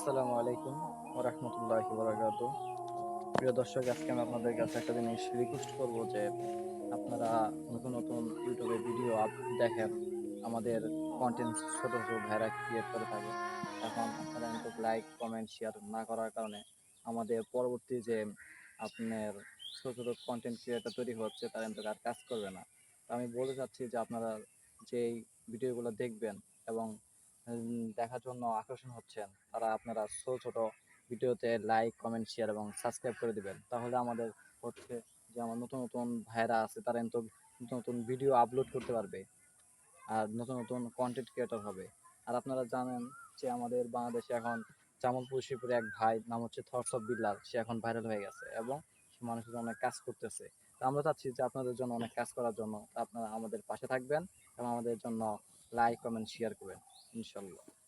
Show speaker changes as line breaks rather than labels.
আসসালামু আলাইকুম ওয়া রাহমাতুল্লাহি ওয়া বারাকাতুহু। প্রিয় দর্শক, আজকে আমি আপনাদের কাছে একটা জিনিস রিকোয়েস্ট করব যে আপনারা নতুন নতুন ইউটিউবে ভিডিও দেখেন। আমাদের কন্টেন্ট ছোট ছোট ভাইরা ক্রিয়েট করে থাকে। এখন আপনারা কিন্তু লাইক কমেন্ট শেয়ার না করার কারণে আমাদের পরবর্তী যে আপনার ছোট ছোট কন্টেন্ট ক্রিয়েটর তৈরি হচ্ছে তারা কিন্তু আর কাজ করবে না। তো আমি বলতে চাচ্ছি যে আপনারা যেই ভিডিওগুলো দেখবেন এবং দেখার জন্য আকর্ষণ হচ্ছেন, তারা আপনারা ছোট ছোট ভিডিওতে লাইক কমেন্ট শেয়ার এবং সাবস্ক্রাইব করে দিবেন। তাহলে আমাদের হচ্ছে যে আমার নতুন নতুন ভাইরা আছে তারা কিন্তু নতুন নতুন ভিডিও আপলোড করতে পারবে আর নতুন নতুন কন্টেন্ট ক্রিয়েটর হবে। আর আপনারা জানেন যে আমাদের বাংলাদেশে এখন জামালপুর শিবপুরে এক ভাই নাম হচ্ছে থটস অফ বিল্লাল, সে এখন ভাইরাল হয়ে গেছে এবং সে মানুষের জন্য অনেক কাজ করতেছে। তো আমরা চাচ্ছি যে আপনাদের জন্য অনেক কাজ করার জন্য আপনারা আমাদের পাশে থাকবেন এবং আমাদের জন্য লাইক কমেন্ট শেয়ার করবেন ইনশাল্লাহ।